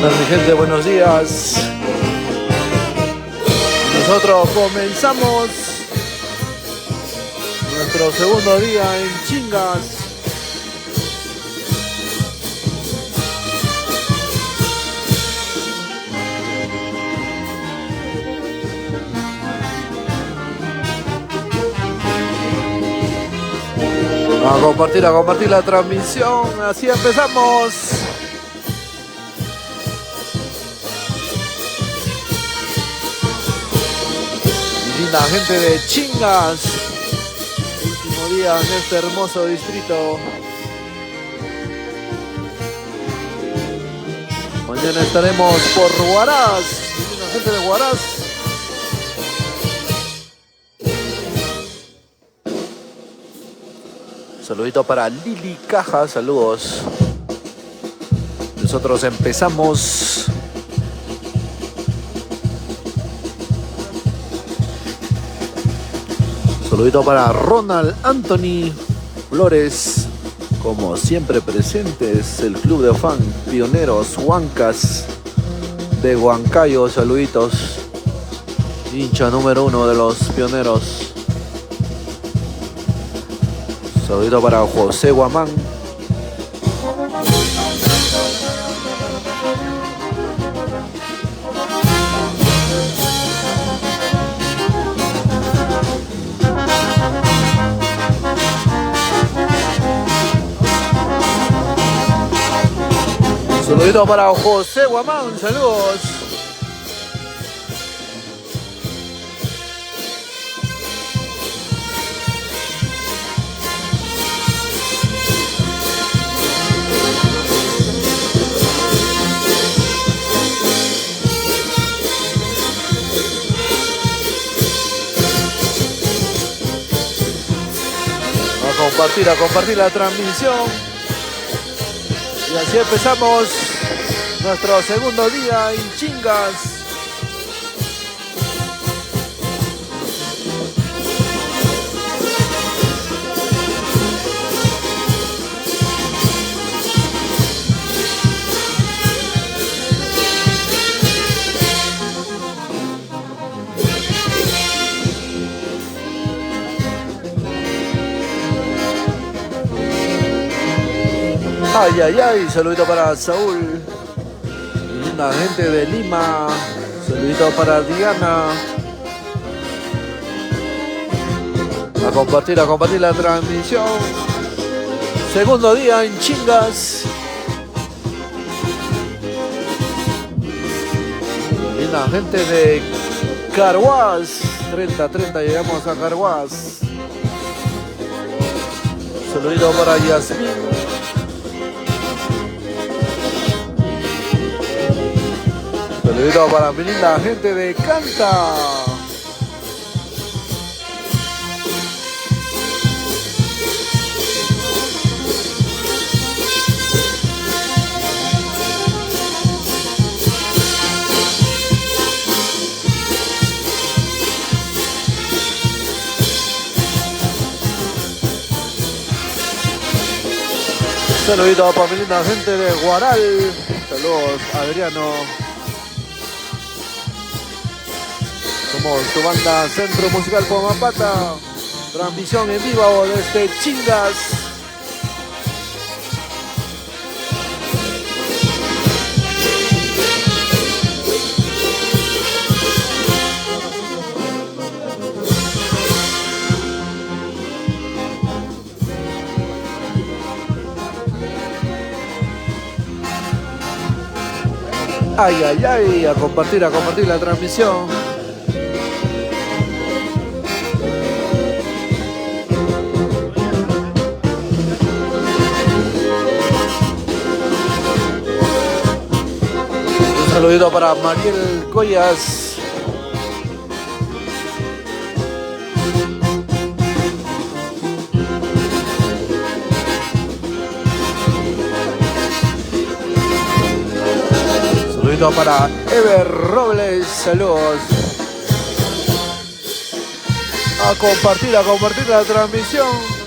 Hola mi gente, buenos días. Nosotros comenzamos nuestro segundo día en Chingas. A compartir la transmisión. Así empezamos. Linda gente de Chingas. Último día en este hermoso distrito. Mañana estaremos por Huaraz. Linda gente de Huaraz. Saludito para Lili Caja, saludos. Nosotros empezamos. Saludito para Ronald Anthony Flores, como siempre presentes, el club de fan Pioneros Huancas de Huancayo, saluditos. Hincha número 1 de los Pioneros. Saludito para José Guamán. Saludito para José Guamán, saludos. A compartir la transmisión. Y así empezamos nuestro segundo día en Chingas. Ay, ay, ay, saludito para Saúl, linda gente de Lima, saludito para Diana. A compartir la transmisión. Segundo día en Chingas. Linda gente de Carhuaz, 30-30 llegamos a Carhuaz. Saludito para Yasmín. Saludito para mi linda gente de Canta. Saludito para mi linda gente de Guaral. Saludos, Adriano. Somos tu banda Centro Musical Pomapata. Transmisión en vivo desde Chingas. Ay, ay, ay, a compartir la transmisión. Un saludito para Mariel Collas. Saludito para Ever Robles, saludos. A compartir la transmisión.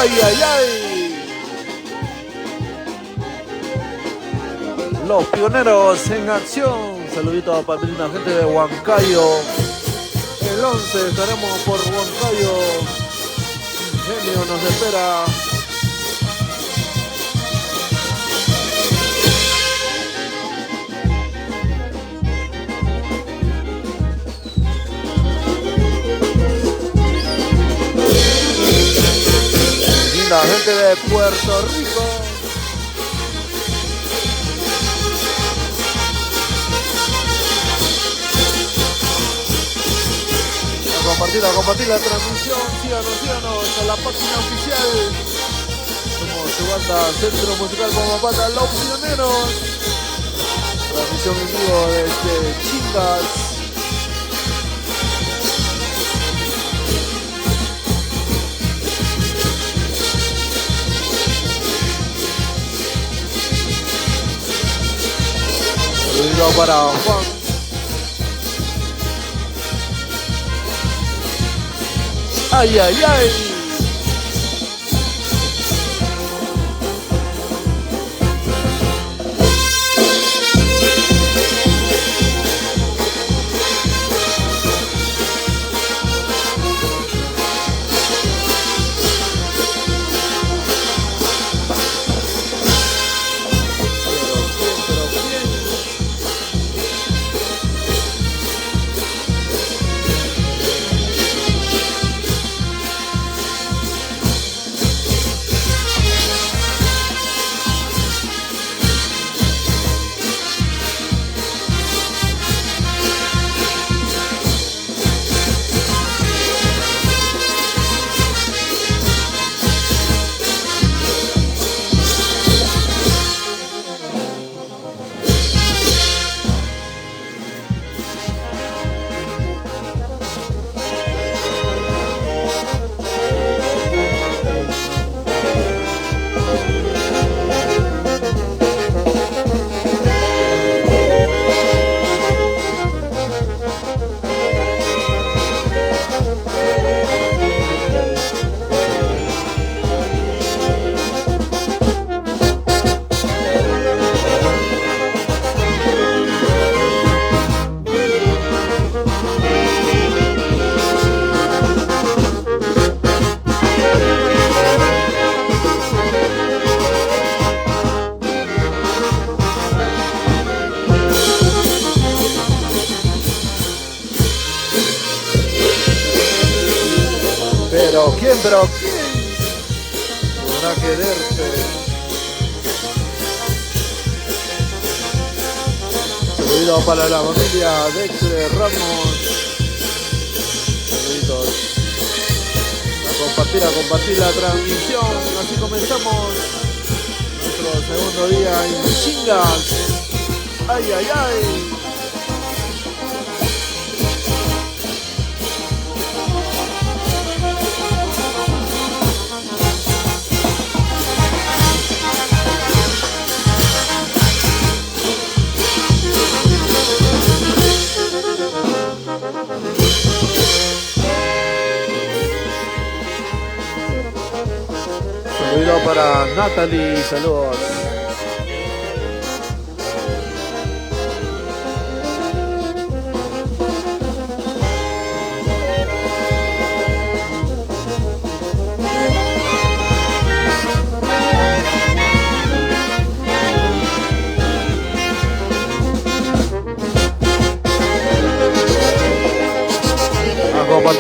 Ay, ay, ay. Los pioneros en acción. Saludito para la gente de Huancayo. El 11 estaremos por Huancayo. Genio nos espera. La gente de Puerto Rico. A compartir la transmisión. Síganos a la página oficial. Somos su banda Centro Musical Pomapata, Los Pioneros. Transmisión en vivo desde Chingas. Para Juan. Ay, ay, ay. Pero ¿quién podrá quererte? Saludos para la familia Dexter Ramos. Saluditos. A compartir la transmisión. Así comenzamos nuestro segundo día en Chingas. Ay, ay, ay. Saludos para Natalie, saludos.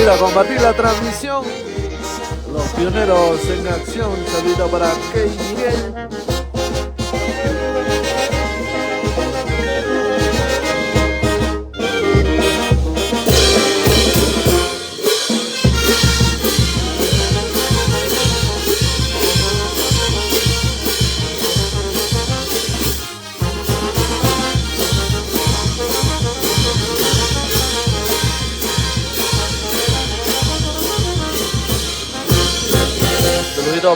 A compartir la transmisión. Los pioneros en acción. Saludo para Key Miguel.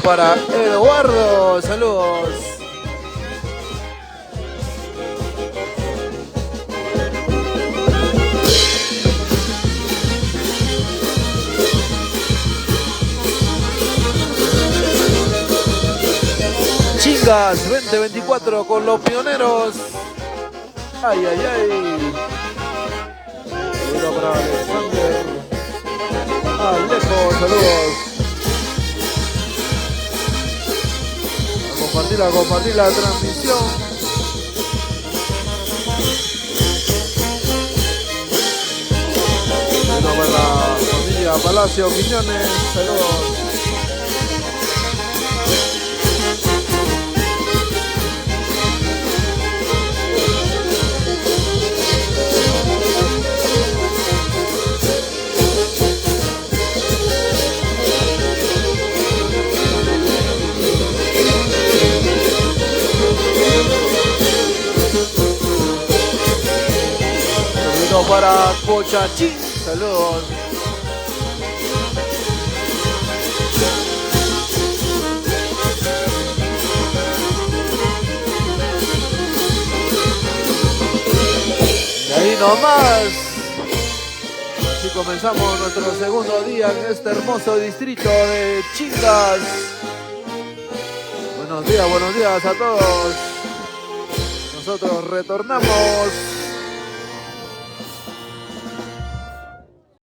Para Eduardo, saludos. Chingas 2024 con los pioneros. Ay, ay, ay. Saludos para Alexander. Alejo, saludos. A compartir la transmisión. Saludos para la familia Palacio Quiñones. Saludos. Para Cochachín, saludos. Y ahí nomás. Así comenzamos nuestro segundo día en este hermoso distrito de Chingas. Buenos días a todos. Nosotros retornamos.